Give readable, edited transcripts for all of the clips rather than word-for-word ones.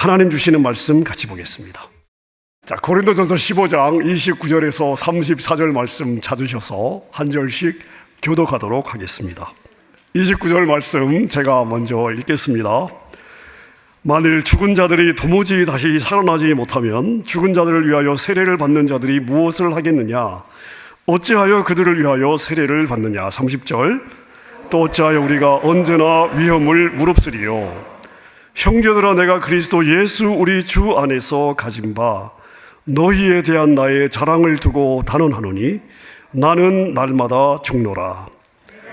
하나님 주시는 말씀 같이 보겠습니다. 자, 고린도전서 15장 29절에서 34절 말씀 찾으셔서 한 절씩 교독하도록 하겠습니다. 29절 말씀 제가 먼저 읽겠습니다. 만일 죽은 자들이 도무지 다시 살아나지 못하면 죽은 자들을 위하여 세례를 받는 자들이 무엇을 하겠느냐? 어찌하여 그들을 위하여 세례를 받느냐? 30절 또 어찌하여 우리가 언제나 위험을 무릅쓰리요? 형제들아, 내가 그리스도 예수 우리 주 안에서 가진 바 너희에 대한 나의 자랑을 두고 단언하노니 나는 날마다 죽노라.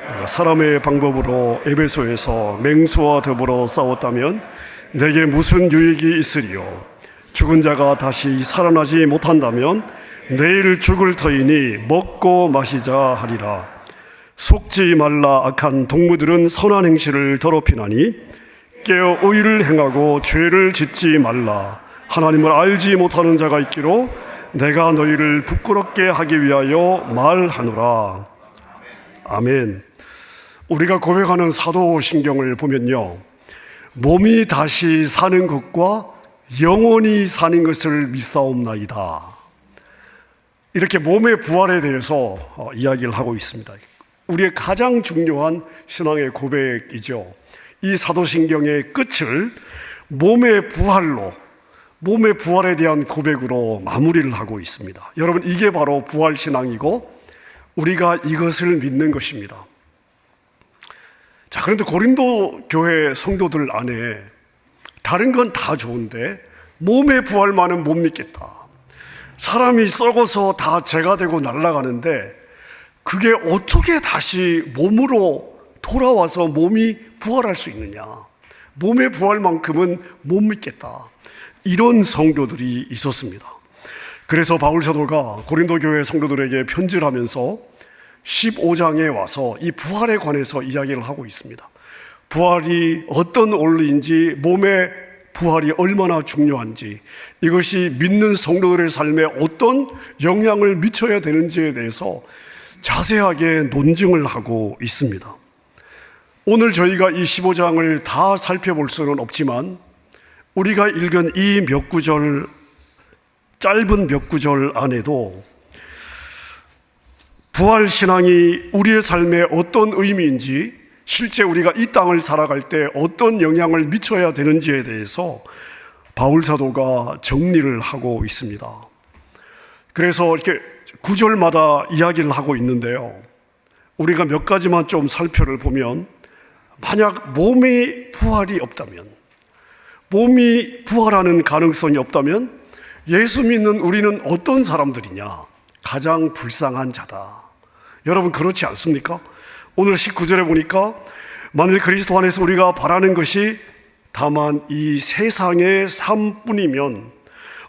내가 사람의 방법으로 에베소에서 맹수와 더불어 싸웠다면 내게 무슨 유익이 있으리요? 죽은 자가 다시 살아나지 못한다면 내일 죽을 터이니 먹고 마시자 하리라. 속지 말라. 악한 동무들은 선한 행실을 더럽히나니 깨어 의를 행하고 죄를 짓지 말라. 하나님을 알지 못하는 자가 있기로 내가 너희를 부끄럽게 하기 위하여 말하노라. 아멘. 우리가 고백하는 사도신경을 보면요, 몸이 다시 사는 것과 영원히 사는 것을 믿사옵나이다, 이렇게 몸의 부활에 대해서 이야기를 하고 있습니다. 우리의 가장 중요한 신앙의 고백이죠. 이 사도신경의 끝을 몸의 부활로, 몸의 부활에 대한 고백으로 마무리를 하고 있습니다. 여러분, 이게 바로 부활신앙이고 우리가 이것을 믿는 것입니다. 자, 그런데 고린도 교회 성도들 안에 다른 건 다 좋은데 몸의 부활만은 못 믿겠다. 사람이 썩어서 다 재가 되고 날아가는데 그게 어떻게 다시 몸으로 돌아와서 몸이 부활할 수 있느냐? 몸의 부활만큼은 못 믿겠다. 이런 성도들이 있었습니다. 그래서 바울 사도가 고린도 교회 성도들에게 편지를 하면서 15장에 와서 이 부활에 관해서 이야기를 하고 있습니다. 부활이 어떤 원리인지, 몸의 부활이 얼마나 중요한지, 이것이 믿는 성도들의 삶에 어떤 영향을 미쳐야 되는지에 대해서 자세하게 논증을 하고 있습니다. 오늘 저희가 이 15장을 다 살펴볼 수는 없지만 우리가 읽은 이 몇 구절, 짧은 몇 구절 안에도 부활신앙이 우리의 삶에 어떤 의미인지, 실제 우리가 이 땅을 살아갈 때 어떤 영향을 미쳐야 되는지에 대해서 바울 사도가 정리를 하고 있습니다. 그래서 이렇게 구절마다 이야기를 하고 있는데요, 우리가 몇 가지만 좀 살펴를 보면, 만약 몸의 부활이 없다면, 몸이 부활하는 가능성이 없다면 예수 믿는 우리는 어떤 사람들이냐? 가장 불쌍한 자다. 여러분, 그렇지 않습니까? 오늘 19절에 보니까 만일 그리스도 안에서 우리가 바라는 것이 다만 이 세상의 삶뿐이면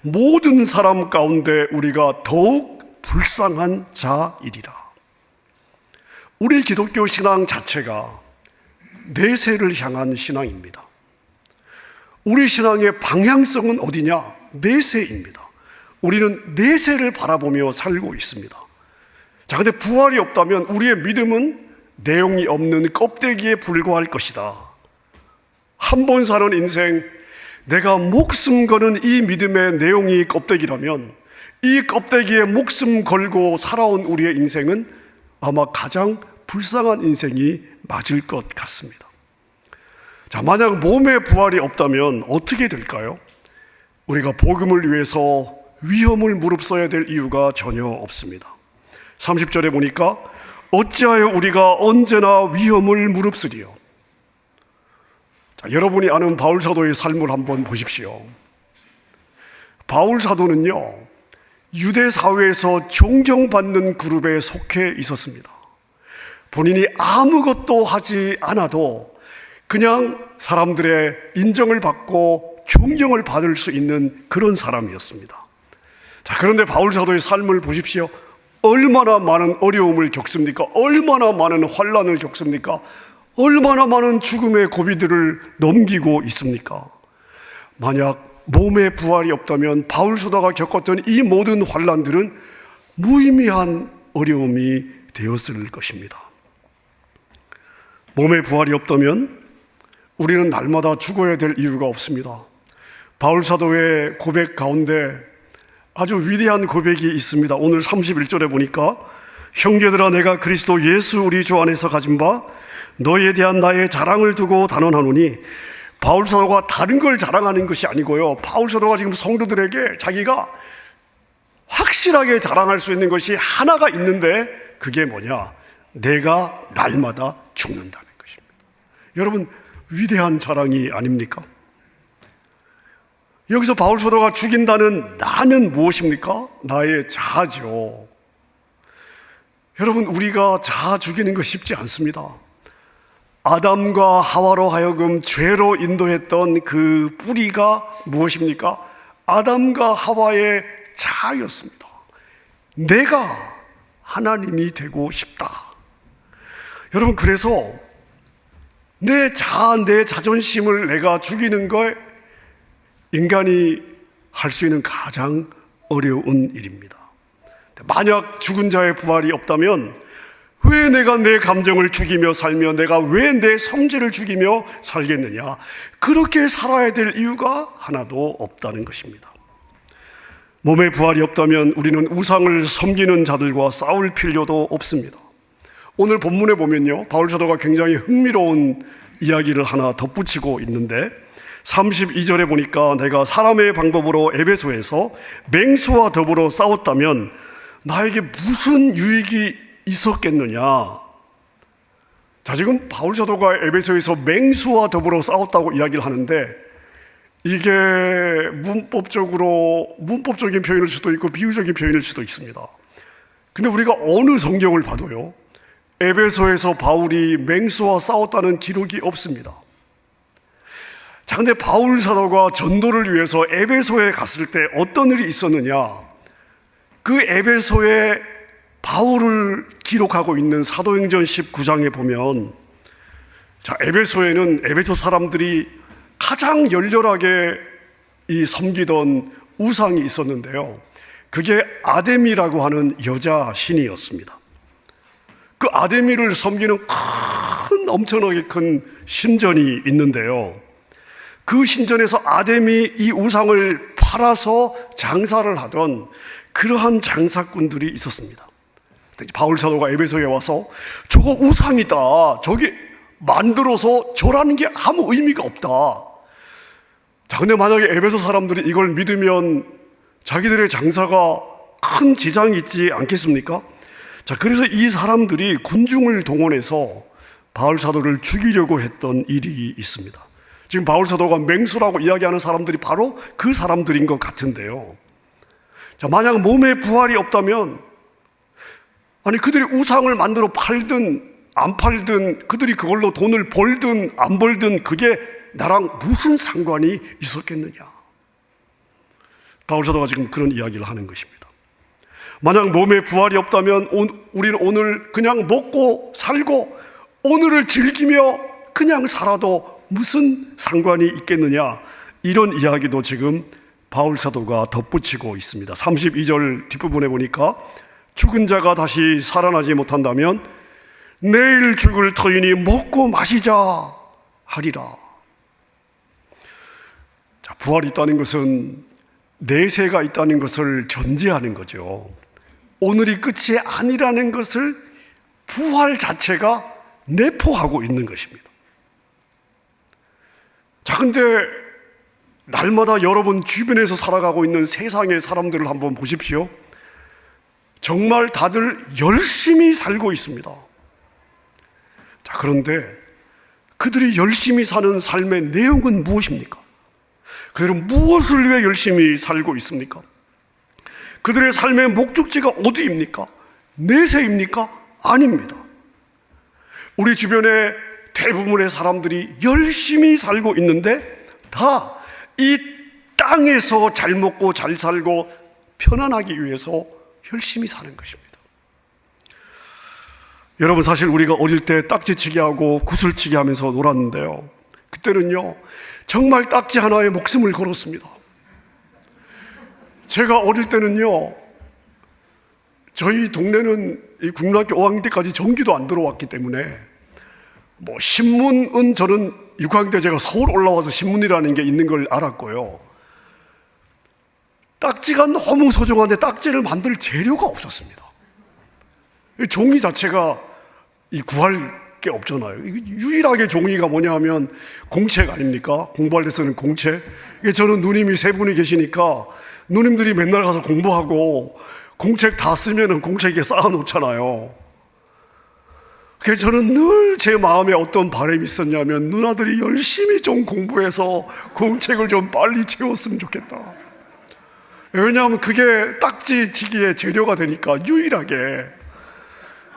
모든 사람 가운데 우리가 더욱 불쌍한 자이리라. 우리 기독교 신앙 자체가 내세를 향한 신앙입니다. 우리 신앙의 방향성은 어디냐? 내세입니다. 우리는 내세를 바라보며 살고 있습니다. 자, 근데 부활이 없다면 우리의 믿음은 내용이 없는 껍데기에 불과할 것이다. 한 번 사는 인생, 내가 목숨 거는 이 믿음의 내용이 껍데기라면 이 껍데기에 목숨 걸고 살아온 우리의 인생은 아마 가장 불쌍한 인생이 맞을 것 같습니다. 자, 만약 몸의 부활이 없다면 어떻게 될까요? 우리가 복음을 위해서 위험을 무릅써야 될 이유가 전혀 없습니다. 30절에 보니까 어찌하여 우리가 언제나 위험을 무릅쓰리요? 자, 여러분이 아는 바울 사도의 삶을 한번 보십시오. 바울 사도는요, 유대 사회에서 존경받는 그룹에 속해 있었습니다. 본인이 아무것도 하지 않아도 그냥 사람들의 인정을 받고 존경을 받을 수 있는 그런 사람이었습니다. 자, 그런데 바울 사도의 삶을 보십시오. 얼마나 많은 어려움을 겪습니까? 얼마나 많은 환난을 겪습니까? 얼마나 많은 죽음의 고비들을 넘기고 있습니까? 만약 몸의 부활이 없다면 바울 사도가 겪었던 이 모든 환난들은 무의미한 어려움이 되었을 것입니다. 몸의 부활이 없다면 우리는 날마다 죽어야 될 이유가 없습니다. 바울 사도의 고백 가운데 아주 위대한 고백이 있습니다. 오늘 31절에 보니까 형제들아 내가 그리스도 예수 우리 주 안에서 가진 바 너희에 대한 나의 자랑을 두고 단언하노니, 바울 사도가 다른 걸 자랑하는 것이 아니고요, 바울 사도가 지금 성도들에게 자기가 확실하게 자랑할 수 있는 것이 하나가 있는데 그게 뭐냐? 내가 날마다 죽는다는 것입니다. 여러분, 위대한 자랑이 아닙니까? 여기서 바울 사도가 죽인다는 나는 무엇입니까? 나의 자아죠. 여러분, 우리가 자아 죽이는 거 쉽지 않습니다. 아담과 하와로 하여금 죄로 인도했던 그 뿌리가 무엇입니까? 아담과 하와의 자아였습니다. 내가 하나님이 되고 싶다. 여러분, 그래서 내 자아, 내 자존심을 내가 죽이는 걸 인간이 할 수 있는 가장 어려운 일입니다. 만약 죽은 자의 부활이 없다면 왜 내가 내 감정을 죽이며 살며 내가 왜 내 성질을 죽이며 살겠느냐? 그렇게 살아야 될 이유가 하나도 없다는 것입니다. 몸의 부활이 없다면 우리는 우상을 섬기는 자들과 싸울 필요도 없습니다. 오늘 본문에 보면요, 바울 사도가 굉장히 흥미로운 이야기를 하나 덧붙이고 있는데 32절에 보니까 내가 사람의 방법으로 에베소에서 맹수와 더불어 싸웠다면 나에게 무슨 유익이 있었겠느냐? 자, 지금 바울 사도가 에베소에서 맹수와 더불어 싸웠다고 이야기를 하는데 이게 문법적인 표현일 수도 있고 비유적인 표현일 수도 있습니다. 근데 우리가 어느 성경을 봐도요, 에베소에서 바울이 맹수와 싸웠다는 기록이 없습니다. 자, 근데 바울 사도가 전도를 위해서 에베소에 갔을 때 어떤 일이 있었느냐? 그 에베소에 바울을 기록하고 있는 사도행전 19장에 보면, 자, 에베소에는 에베소 사람들이 가장 열렬하게 섬기던 우상이 있었는데요, 그게 아데미라고 하는 여자 신이었습니다. 그 아데미를 섬기는 엄청나게 큰 신전이 있는데요, 그 신전에서 아데미 이 우상을 팔아서 장사를 하던 그러한 장사꾼들이 있었습니다. 바울 사도가 에베소에 와서 저거 우상이다, 저기 만들어서 절하는 게 아무 의미가 없다. 자, 근데 만약에 에베소 사람들이 이걸 믿으면 자기들의 장사가 큰 지장이 있지 않겠습니까? 자, 그래서 이 사람들이 군중을 동원해서 바울 사도를 죽이려고 했던 일이 있습니다. 지금 바울 사도가 맹수라고 이야기하는 사람들이 바로 그 사람들인 것 같은데요. 자, 만약 몸에 부활이 없다면, 아니 그들이 우상을 만들어 팔든 안 팔든, 그들이 그걸로 돈을 벌든 안 벌든 그게 나랑 무슨 상관이 있었겠느냐? 바울 사도가 지금 그런 이야기를 하는 것입니다. 만약 몸에 부활이 없다면 우리는 오늘 그냥 먹고 살고 오늘을 즐기며 그냥 살아도 무슨 상관이 있겠느냐? 이런 이야기도 지금 바울 사도가 덧붙이고 있습니다. 32절 뒷부분에 보니까 죽은 자가 다시 살아나지 못한다면 내일 죽을 터이니 먹고 마시자 하리라. 자, 부활이 있다는 것은 내세가 있다는 것을 전제하는 거죠. 오늘이 끝이 아니라는 것을 부활 자체가 내포하고 있는 것입니다. 자, 근데 날마다 여러분 주변에서 살아가고 있는 세상의 사람들을 한번 보십시오. 정말 다들 열심히 살고 있습니다. 자, 그런데 그들이 열심히 사는 삶의 내용은 무엇입니까? 그들은 무엇을 위해 열심히 살고 있습니까? 그들의 삶의 목적지가 어디입니까? 내세입니까? 아닙니다. 우리 주변에 대부분의 사람들이 열심히 살고 있는데 다 이 땅에서 잘 먹고 잘 살고 편안하기 위해서 열심히 사는 것입니다. 여러분, 사실 우리가 어릴 때 딱지치기 하고 구슬치기 하면서 놀았는데요, 그때는요 정말 딱지 하나에 목숨을 걸었습니다. 제가 어릴 때는요, 저희 동네는 이 국민학교 5학년 때까지 전기도 안 들어왔기 때문에 신문은 저는 6학년 때 제가 서울 올라와서 신문이라는 게 있는 걸 알았고요, 딱지가 너무 소중한데 딱지를 만들 재료가 없었습니다. 종이 자체가 구할 게 없잖아요. 유일하게 종이가 뭐냐 하면 공책 아닙니까? 공부할 때 쓰는 공책. 저는 누님이 세 분이 계시니까 누님들이 맨날 가서 공부하고 공책 다 쓰면은 공책에 쌓아놓잖아요. 그래서 저는 늘 제 마음에 어떤 바람이 있었냐면 누나들이 열심히 좀 공부해서 공책을 좀 빨리 채웠으면 좋겠다. 왜냐하면 그게 딱지치기의 재료가 되니까 유일하게.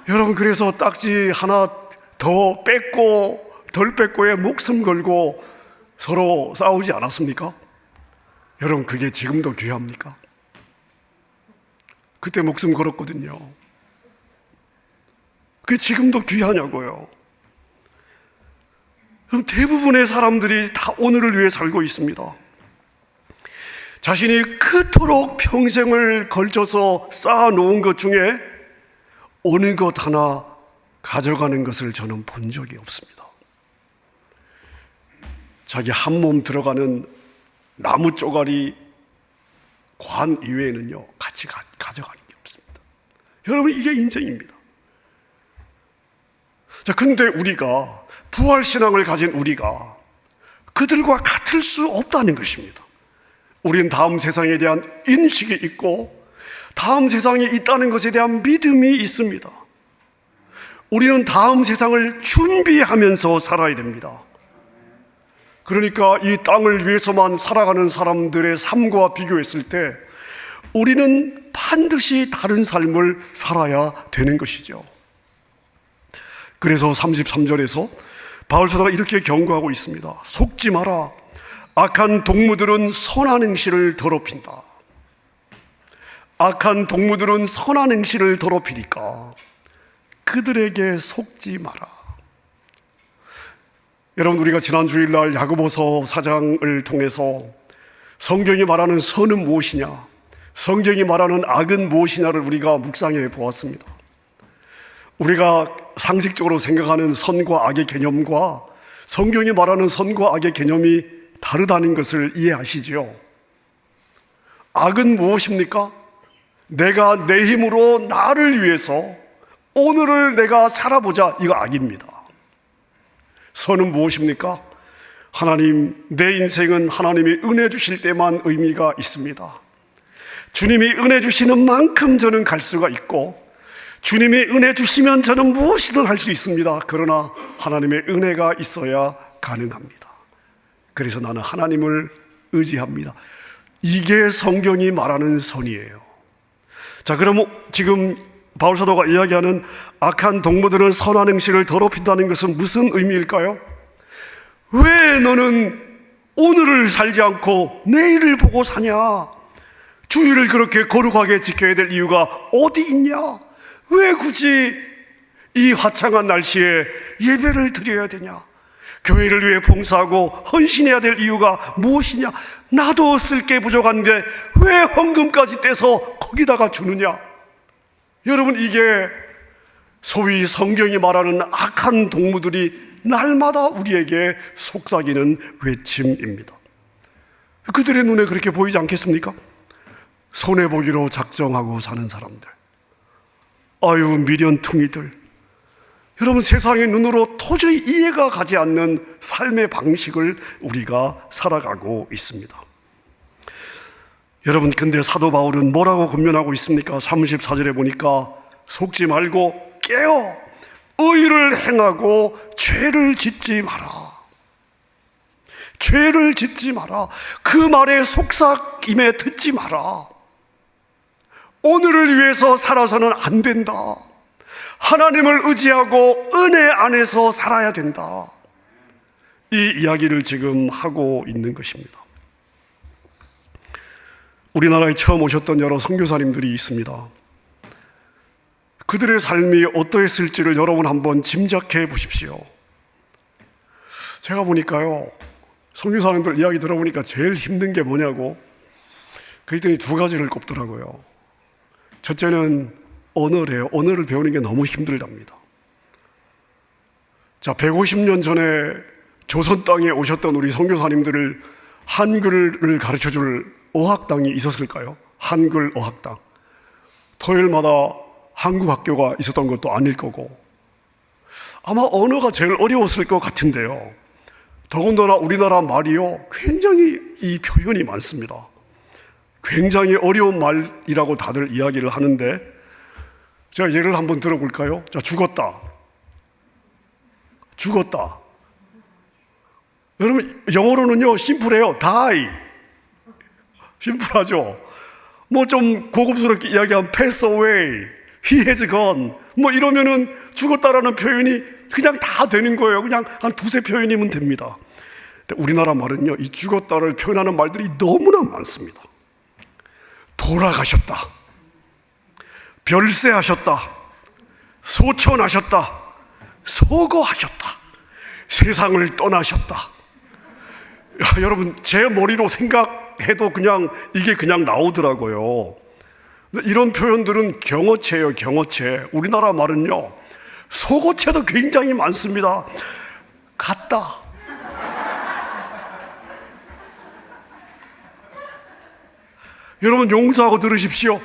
여러분, 그래서 딱지 하나 더 뺏고 덜 뺏고에 목숨 걸고 서로 싸우지 않았습니까? 여러분, 그게 지금도 귀합니까? 그때 목숨 걸었거든요. 그게 지금도 귀하냐고요. 그럼 대부분의 사람들이 다 오늘을 위해 살고 있습니다. 자신이 그토록 평생을 걸쳐서 쌓아놓은 것 중에 어느 것 하나 가져가는 것을 저는 본 적이 없습니다. 자기 한 몸 들어가는 나무 쪼가리 관 이외에는요, 같이 가져가는 게 없습니다. 여러분, 이게 인생입니다. 자, 근데 우리가, 부활신앙을 가진 우리가 그들과 같을 수 없다는 것입니다. 우리는 다음 세상에 대한 인식이 있고 다음 세상에 있다는 것에 대한 믿음이 있습니다. 우리는 다음 세상을 준비하면서 살아야 됩니다. 그러니까 이 땅을 위해서만 살아가는 사람들의 삶과 비교했을 때 우리는 반드시 다른 삶을 살아야 되는 것이죠. 그래서 33절에서 바울사도가 이렇게 경고하고 있습니다. 속지 마라. 악한 동무들은 선한 행실을 더럽힌다. 악한 동무들은 선한 행실을 더럽히니까 그들에게 속지 마라. 여러분, 우리가 지난 주일날 야고보서 4장을 통해서 성경이 말하는 선은 무엇이냐, 성경이 말하는 악은 무엇이냐를 우리가 묵상해 보았습니다. 우리가 상식적으로 생각하는 선과 악의 개념과 성경이 말하는 선과 악의 개념이 다르다는 것을 이해하시지요? 악은 무엇입니까? 내가 내 힘으로 나를 위해서 오늘을 내가 살아보자, 이거 악입니다. 선은 무엇입니까? 하나님, 내 인생은 하나님이 은혜 주실 때만 의미가 있습니다. 주님이 은혜 주시는 만큼 저는 갈 수가 있고 주님이 은혜 주시면 저는 무엇이든 할 수 있습니다. 그러나 하나님의 은혜가 있어야 가능합니다. 그래서 나는 하나님을 의지합니다. 이게 성경이 말하는 선이에요. 자, 그럼 지금 바울사도가 이야기하는 악한 동무들은 선한 행실을 더럽힌다는 것은 무슨 의미일까요? 왜 너는 오늘을 살지 않고 내일을 보고 사냐? 주일을 그렇게 거룩하게 지켜야 될 이유가 어디 있냐? 왜 굳이 이 화창한 날씨에 예배를 드려야 되냐? 교회를 위해 봉사하고 헌신해야 될 이유가 무엇이냐? 나도 쓸 게 부족한데 왜 헌금까지 떼서 거기다가 주느냐? 여러분, 이게 소위 성경이 말하는 악한 동무들이 날마다 우리에게 속삭이는 외침입니다. 그들의 눈에 그렇게 보이지 않겠습니까? 손해보기로 작정하고 사는 사람들, 아유 미련퉁이들, 여러분, 세상의 눈으로 도저히 이해가 가지 않는 삶의 방식을 우리가 살아가고 있습니다. 여러분, 근데 사도 바울은 뭐라고 권면하고 있습니까? 34절에 보니까 속지 말고 깨어 의를 행하고 죄를 짓지 마라. 죄를 짓지 마라. 그 말에 속삭임에 듣지 마라. 오늘을 위해서 살아서는 안 된다. 하나님을 의지하고 은혜 안에서 살아야 된다. 이 이야기를 지금 하고 있는 것입니다. 우리나라에 처음 오셨던 여러 선교사님들이 있습니다. 그들의 삶이 어떠했을지를 여러분 한번 짐작해 보십시오. 제가 보니까요, 선교사님들 이야기 들어보니까 제일 힘든 게 뭐냐고 그랬더니 두 가지를 꼽더라고요. 첫째는 언어래요. 언어를 배우는 게 너무 힘들답니다. 자, 150년 전에 조선 땅에 오셨던 우리 선교사님들을 한글을 가르쳐 줄 어학당이 있었을까요? 한글 어학당. 토요일마다 한국 학교가 있었던 것도 아닐 거고, 아마 언어가 제일 어려웠을 것 같은데요. 더군다나 우리나라 말이요, 굉장히 이 표현이 많습니다. 굉장히 어려운 말이라고 다들 이야기를 하는데, 제가 예를 한번 들어볼까요? 자, 죽었다. 죽었다. 여러분, 영어로는요, 심플해요. die. 심플하죠? 뭐 좀 고급스럽게 이야기하면 pass away, he has gone. 뭐 이러면은 죽었다라는 표현이 그냥 다 되는 거예요. 그냥 한 두세 표현이면 됩니다. 근데 우리나라 말은요, 이 죽었다를 표현하는 말들이 너무나 많습니다. 돌아가셨다. 별세하셨다. 소천하셨다. 서거하셨다. 세상을 떠나셨다. 야, 여러분, 제 머리로 생각해도 그냥 이게 그냥 나오더라고요. 이런 표현들은 경어체예요, 경어체. 우리나라 말은요, 속어체도 굉장히 많습니다. 갔다. 여러분, 용서하고 들으십시오.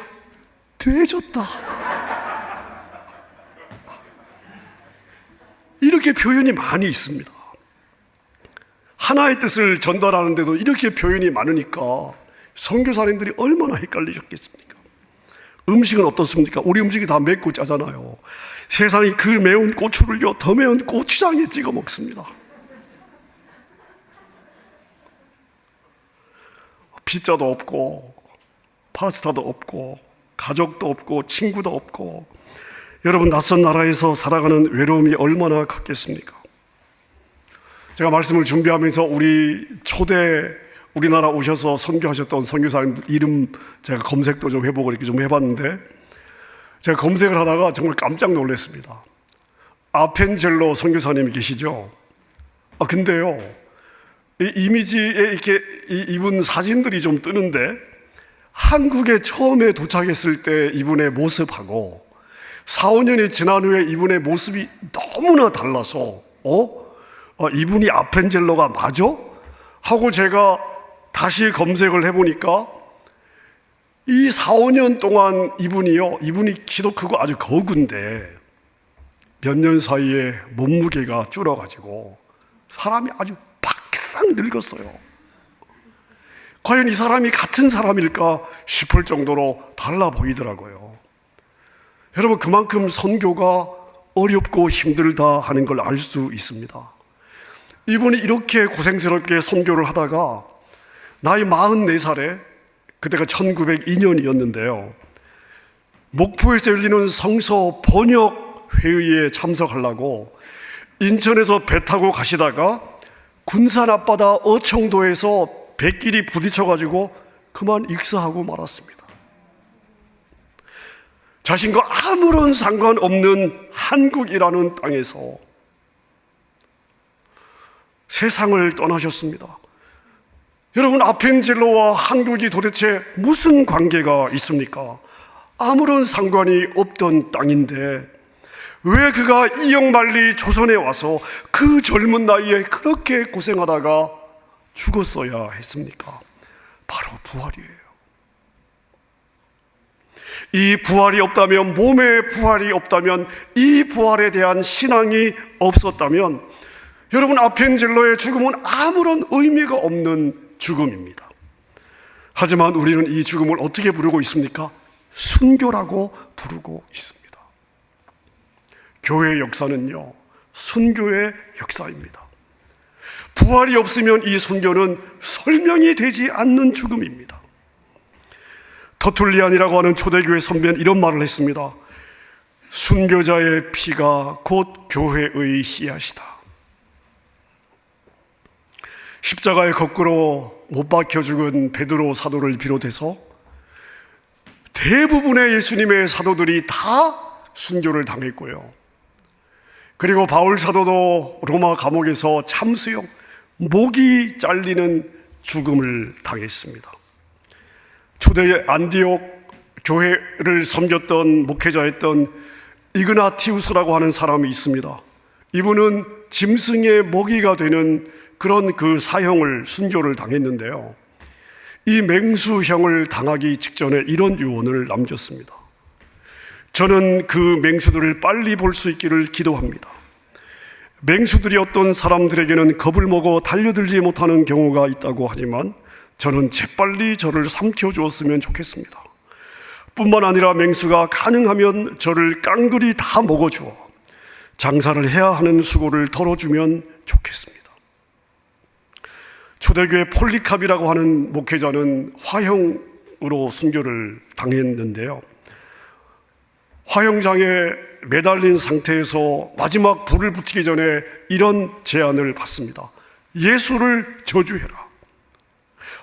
되졌다. 이렇게 표현이 많이 있습니다. 하나의 뜻을 전달하는데도 이렇게 표현이 많으니까 선교사님들이 얼마나 헷갈리셨겠습니까? 음식은 어떻습니까? 우리 음식이 다 맵고 짜잖아요. 세상이 그 매운 고추를요, 더 매운 고추장에 찍어 먹습니다. 피자도 없고 파스타도 없고 가족도 없고 친구도 없고, 여러분, 낯선 나라에서 살아가는 외로움이 얼마나 컸겠습니까? 제가 말씀을 준비하면서 우리나라 오셔서 선교하셨던 선교사님들 이름 제가 검색도 좀 해보고 이렇게 좀 해봤는데, 제가 검색을 하다가 정말 깜짝 놀랐습니다. 아펜젤로 선교사님이 계시죠? 근데요, 이 이미지에 이렇게 이분 사진들이 좀 뜨는데, 한국에 처음에 도착했을 때 이분의 모습하고 4, 5년이 지난 후에 이분의 모습이 너무나 달라서 이분이 아펜젤로가 맞아? 하고 제가 다시 검색을 해보니까 이 4, 5년 동안 이분이 키도 크고 아주 거구인데 몇 년 사이에 몸무게가 줄어가지고 사람이 아주 박상 늙었어요. 과연 이 사람이 같은 사람일까 싶을 정도로 달라 보이더라고요. 여러분, 그만큼 선교가 어렵고 힘들다 하는 걸 알 수 있습니다. 이분이 이렇게 고생스럽게 선교를 하다가 나이 44살에, 그때가 1902년이었는데요, 목포에서 열리는 성서 번역회의에 참석하려고 인천에서 배 타고 가시다가 군산 앞바다 어청도에서 배길이 부딪혀가지고 그만 익사하고 말았습니다. 자신과 아무런 상관없는 한국이라는 땅에서 세상을 떠나셨습니다. 여러분, 아펜젤로와 한국이 도대체 무슨 관계가 있습니까? 아무런 상관이 없던 땅인데 왜 그가 이역만리 조선에 와서 그 젊은 나이에 그렇게 고생하다가 죽었어야 했습니까? 바로 부활이에요. 이 부활이 없다면, 몸의 부활이 없다면, 이 부활에 대한 신앙이 없었다면, 여러분, 아펜젤로의 죽음은 아무런 의미가 없는 죽음입니다. 하지만 우리는 이 죽음을 어떻게 부르고 있습니까? 순교라고 부르고 있습니다. 교회의 역사는요, 순교의 역사입니다. 부활이 없으면 이 순교는 설명이 되지 않는 죽음입니다. 터툴리안이라고 하는 초대교회 선배는 이런 말을 했습니다. 순교자의 피가 곧 교회의 씨앗이다. 십자가에 거꾸로 못 박혀 죽은 베드로 사도를 비롯해서 대부분의 예수님의 사도들이 다 순교를 당했고요. 그리고 바울 사도도 로마 감옥에서 참수형, 목이 잘리는 죽음을 당했습니다. 초대 안디옥 교회를 섬겼던 목회자였던 이그나티우스라고 하는 사람이 있습니다. 이분은 짐승의 먹이가 되는 그런 그 사형을, 순교를 당했는데요, 이 맹수형을 당하기 직전에 이런 유언을 남겼습니다. 저는 그 맹수들을 빨리 볼 수 있기를 기도합니다. 맹수들이 어떤 사람들에게는 겁을 먹어 달려들지 못하는 경우가 있다고 하지만 저는 재빨리 저를 삼켜주었으면 좋겠습니다. 뿐만 아니라 맹수가 가능하면 저를 깡그리 다 먹어주어 장사를 해야 하는 수고를 덜어주면 좋겠습니다. 초대교회 폴리캅이라고 하는 목회자는 화형으로 순교를 당했는데요, 화형장에 매달린 상태에서 마지막 불을 붙이기 전에 이런 제안을 받습니다. 예수를 저주해라.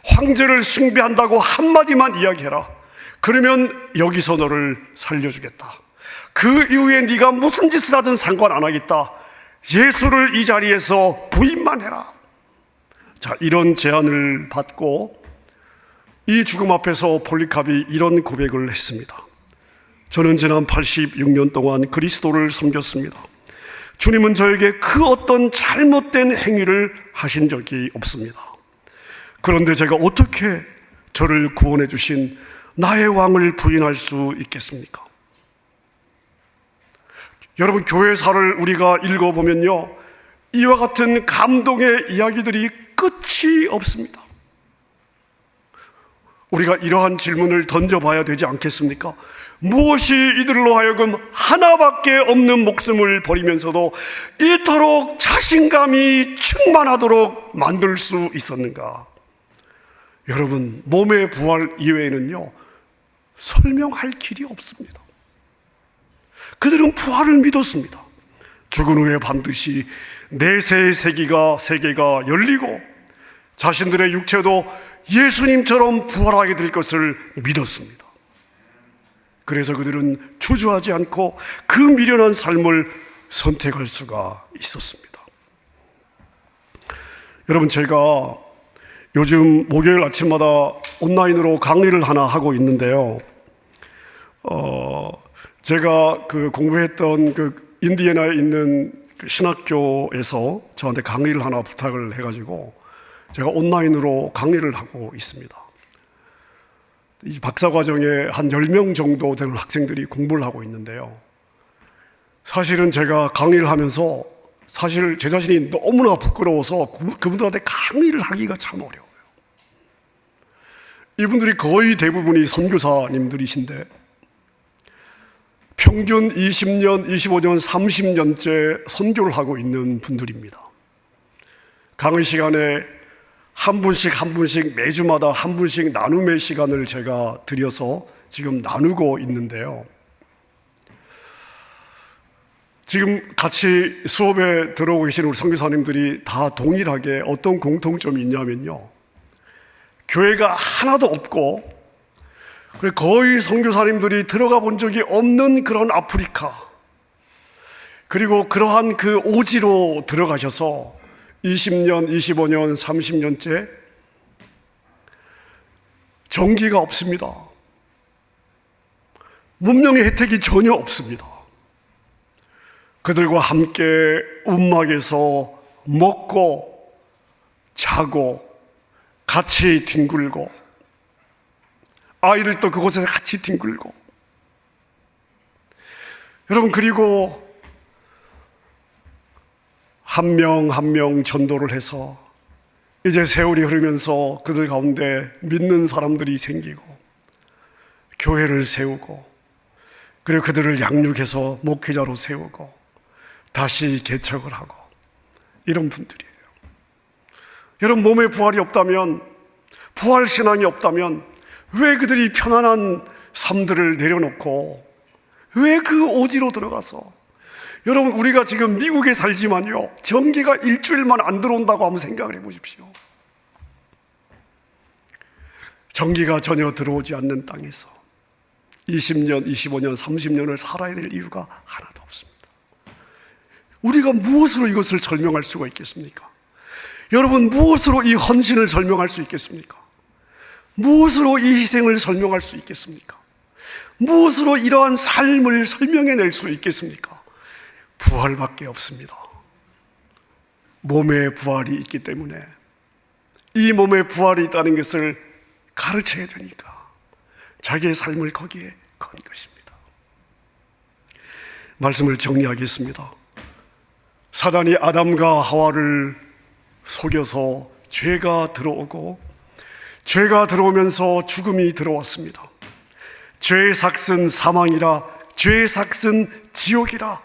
황제를 숭배한다고 한마디만 이야기해라. 그러면 여기서 너를 살려주겠다. 그 이후에 네가 무슨 짓을 하든 상관 안 하겠다. 예수를 이 자리에서 부인만 해라. 자, 이런 제안을 받고 이 죽음 앞에서 폴리캅이 이런 고백을 했습니다. 저는 지난 86년 동안 그리스도를 섬겼습니다. 주님은 저에게 그 어떤 잘못된 행위를 하신 적이 없습니다. 그런데 제가 어떻게 저를 구원해 주신 나의 왕을 부인할 수 있겠습니까? 여러분, 교회사를 우리가 읽어보면요, 이와 같은 감동의 이야기들이 끝이 없습니다. 우리가 이러한 질문을 던져봐야 되지 않겠습니까? 무엇이 이들로 하여금 하나밖에 없는 목숨을 버리면서도 이토록 자신감이 충만하도록 만들 수 있었는가? 여러분, 몸의 부활 이외에는요, 설명할 길이 없습니다. 그들은 부활을 믿었습니다. 죽은 후에 반드시 내세의 세계가 열리고 자신들의 육체도 예수님처럼 부활하게 될 것을 믿었습니다. 그래서 그들은 주저하지 않고 그 미련한 삶을 선택할 수가 있었습니다. 여러분, 제가 요즘 목요일 아침마다 온라인으로 강의를 하나 하고 있는데요, 제가 공부했던 인디애나에 있는 신학교에서 저한테 강의를 하나 부탁을 해가지고 제가 온라인으로 강의를 하고 있습니다. 이 박사과정에 한 10명 정도 되는 학생들이 공부를 하고 있는데요, 사실은 제가 강의를 하면서 사실 제 자신이 너무나 부끄러워서 그분들한테 강의를 하기가 참 어려워요. 이분들이 거의 대부분이 선교사님들이신데 평균 20년, 25년, 30년째 선교를 하고 있는 분들입니다. 강의 시간에 한 분씩 매주마다 한 분씩 나눔의 시간을 제가 드려서 지금 나누고 있는데요, 지금 같이 수업에 들어오고 계신 우리 선교사님들이 다 동일하게 어떤 공통점이 있냐면요, 교회가 하나도 없고 거의 선교사님들이 들어가 본 적이 없는 그런 아프리카, 그리고 그러한 그 오지로 들어가셔서 20년, 25년, 30년째 전기가 없습니다. 문명의 혜택이 전혀 없습니다. 그들과 함께 움막에서 먹고 자고 같이 뒹굴고 아이들도 그곳에서 같이 뒹굴고, 여러분, 그리고 한 명 한 명 전도를 해서 이제 세월이 흐르면서 그들 가운데 믿는 사람들이 생기고 교회를 세우고, 그리고 그들을 양육해서 목회자로 세우고 다시 개척을 하고, 이런 분들이에요. 여러분, 몸에 부활이 없다면, 부활 신앙이 없다면 왜 그들이 편안한 삶들을 내려놓고 왜 그 오지로 들어가서, 여러분, 우리가 지금 미국에 살지만요, 전기가 일주일만 안 들어온다고 한번 생각을 해보십시오. 전기가 전혀 들어오지 않는 땅에서 20년, 25년, 30년을 살아야 될 이유가 하나도 없습니다. 우리가 무엇으로 이것을 설명할 수가 있겠습니까? 여러분, 무엇으로 이 헌신을 설명할 수 있겠습니까? 무엇으로 이 희생을 설명할 수 있겠습니까? 무엇으로 이러한 삶을 설명해낼 수 있겠습니까? 부활밖에 없습니다. 몸에 부활이 있기 때문에 이 몸에 부활이 있다는 것을 가르쳐야 되니까 자기의 삶을 거기에 건 것입니다. 말씀을 정리하겠습니다. 사단이 아담과 하와를 속여서 죄가 들어오고, 죄가 들어오면서 죽음이 들어왔습니다. 죄의 삭은 사망이라, 죄의 삭은 지옥이라.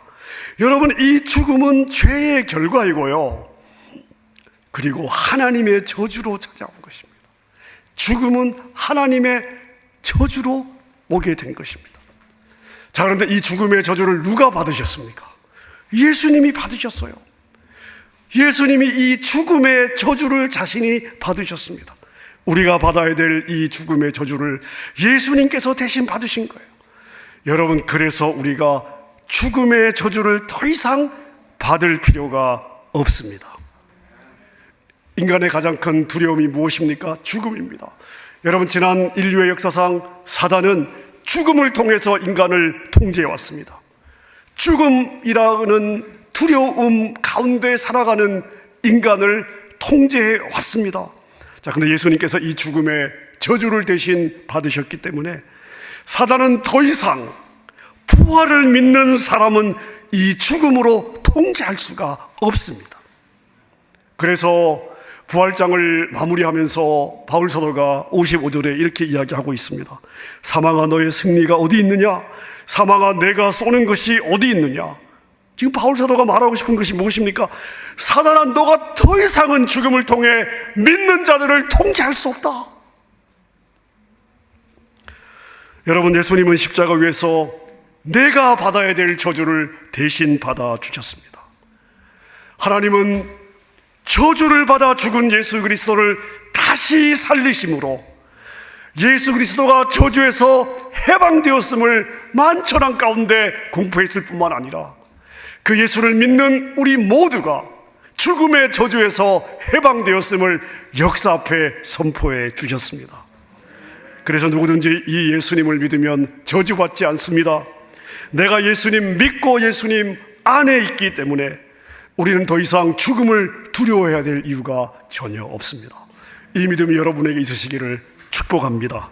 여러분, 이 죽음은 죄의 결과이고요, 그리고 하나님의 저주로 찾아온 것입니다. 죽음은 하나님의 저주로 오게 된 것입니다. 자, 그런데 이 죽음의 저주를 누가 받으셨습니까? 예수님이 받으셨어요. 예수님이 이 죽음의 저주를 자신이 받으셨습니다. 우리가 받아야 될 이 죽음의 저주를 예수님께서 대신 받으신 거예요. 여러분, 그래서 우리가 죽음의 저주를 더 이상 받을 필요가 없습니다. 인간의 가장 큰 두려움이 무엇입니까? 죽음입니다. 여러분, 지난 인류의 역사상 사단은 죽음을 통해서 인간을 통제해 왔습니다. 죽음이라는 두려움 가운데 살아가는 인간을 통제해 왔습니다. 자, 근데 예수님께서 이 죽음의 저주를 대신 받으셨기 때문에 사단은 더 이상 부활을 믿는 사람은 이 죽음으로 통제할 수가 없습니다. 그래서 부활장을 마무리하면서 바울 사도가 55절에 이렇게 이야기하고 있습니다. 사망아, 너의 승리가 어디 있느냐? 사망아, 내가 쏘는 것이 어디 있느냐? 지금 바울 사도가 말하고 싶은 것이 무엇입니까? 사단아, 너가 더 이상은 죽음을 통해 믿는 자들을 통제할 수 없다. 여러분, 예수님은 십자가 위에서 내가 받아야 될 저주를 대신 받아 주셨습니다. 하나님은 저주를 받아 죽은 예수 그리스도를 다시 살리심으로 예수 그리스도가 저주에서 해방되었음을 만천한 가운데 공포했을 뿐만 아니라 그 예수를 믿는 우리 모두가 죽음의 저주에서 해방되었음을 역사 앞에 선포해 주셨습니다. 그래서 누구든지 이 예수님을 믿으면 저주받지 않습니다. 내가 예수님 믿고 예수님 안에 있기 때문에 우리는 더 이상 죽음을 두려워해야 될 이유가 전혀 없습니다. 이 믿음이 여러분에게 있으시기를 축복합니다.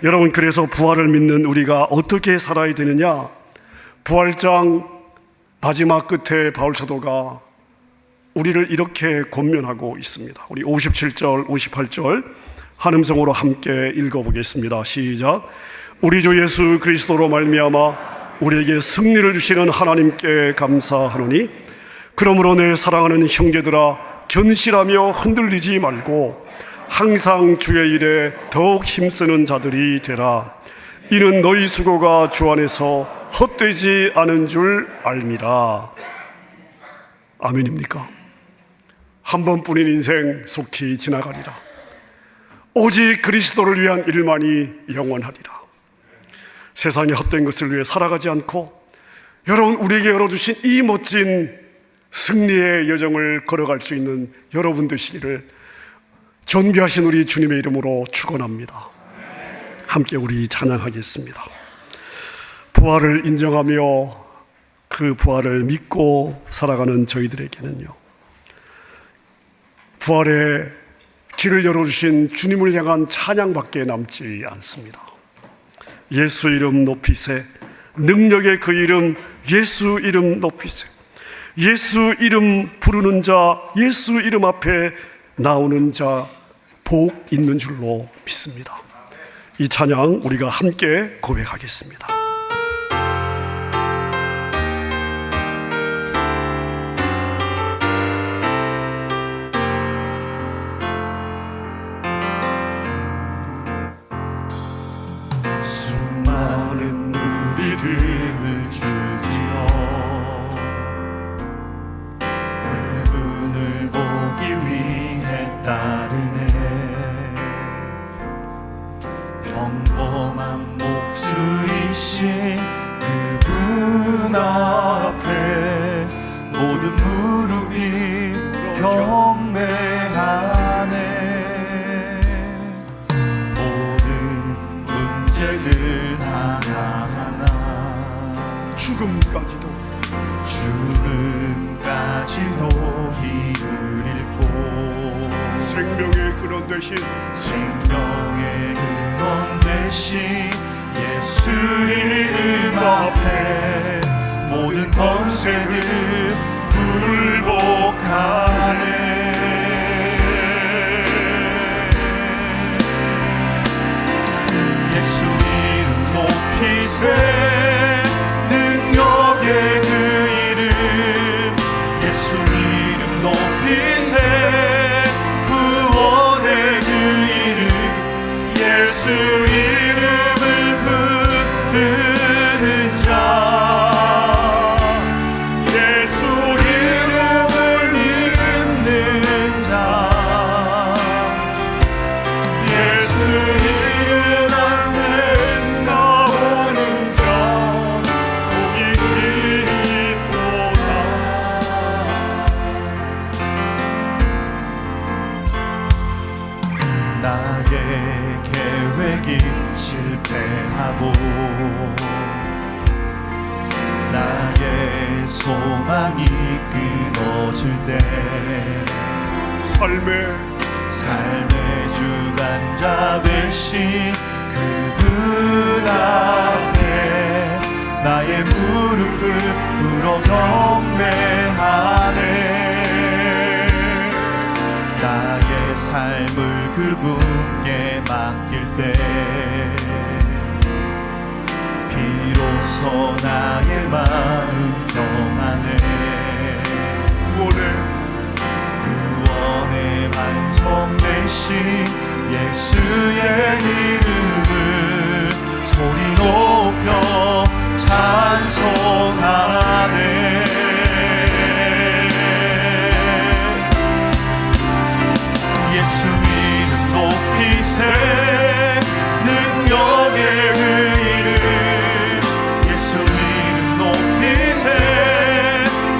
여러분, 그래서 부활을 믿는 우리가 어떻게 살아야 되느냐? 부활장 마지막 끝에 바울 사도가 우리를 이렇게 권면하고 있습니다. 우리 57절, 58절 한음성으로 함께 읽어보겠습니다. 시작. 우리 주 예수 그리스도로 말미암아 우리에게 승리를 주시는 하나님께 감사하노니, 그러므로 내 사랑하는 형제들아, 견실하며 흔들리지 말고 항상 주의 일에 더욱 힘쓰는 자들이 되라. 이는 너희 수고가 주 안에서 헛되지 않은 줄 알미라. 아멘입니까? 한 번뿐인 인생 속히 지나가리라. 오직 그리스도를 위한 일만이 영원하리라. 세상의 헛된 것을 위해 살아가지 않고 여러분, 우리에게 열어주신 이 멋진 승리의 여정을 걸어갈 수 있는 여러분 되시기를 존귀하신 우리 주님의 이름으로 축원합니다. 함께 우리 찬양하겠습니다. 부활을 인정하며 그 부활을 믿고 살아가는 저희들에게는요, 부활의 길을 열어주신 주님을 향한 찬양밖에 남지 않습니다. 예수 이름 높이세, 능력의 그 이름 예수 이름 높이세. 예수 이름 부르는 자, 예수 이름 앞에 나오는 자 복 있는 줄로 믿습니다. 이 찬양 우리가 함께 고백하겠습니다. 수많은 무리들을 줄지어 그분을 보기 위해 따르네. 평범한 목수이신 그분 앞에 모든 무릎이 경배하네. 모든 문제들 하나하나 죽음까지도 힘을 잃고 생명의 근원 되신 생명의 근원 되신 예수 이름 앞에 모든 권세를 굴복하네. 예수 이름 높이세 능력의 그 이름 예수 이름 높이세 구원의 그 이름 예수 이름을 부르는 자 예수 이름을 믿는 자 예수 이름 앞에 나오는 자 복이 있도다. 나의 계획이 실패하고 나의 소망이 끊어질 때 삶의 주관자 되신 그분 앞에 나의 무릎을 꿇어 경배하네. 나의 삶을 그분께 맡길 때 비로소 나의 마음 평안해. 구원의 완성되신 예수의 이름을 소리 높여 찬송하네. 예수 이름 높이세 능력의 그 이름 예수 이름 높이세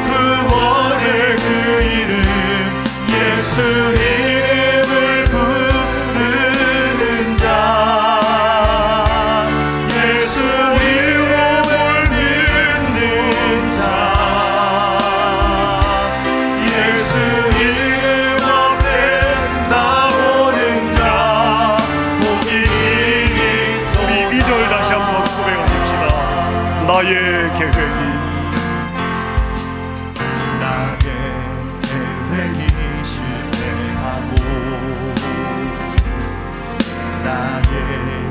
구원의 그 이름 예수 이름을 부르는 자 예수 이름을 믿는 자 예수 이름 앞에 나오는 자 복이 있도다. 우리 2절 다시 한번 고백합시다. 나의 계획이 실패하고 나의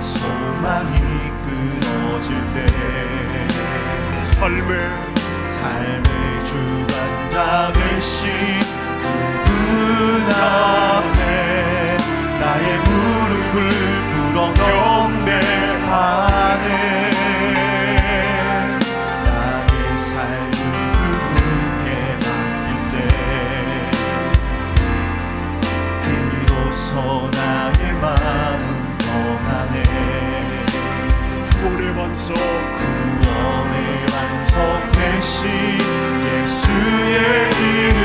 소망이 끊어질 때 삶의 주관자 되신 그분 앞에 나의 무릎을 꿇어 경배하네. 나의 삶을 그분께 맡길 때 비로소 나의 마음 평안해. 구원의 완성 되신 예수의 이름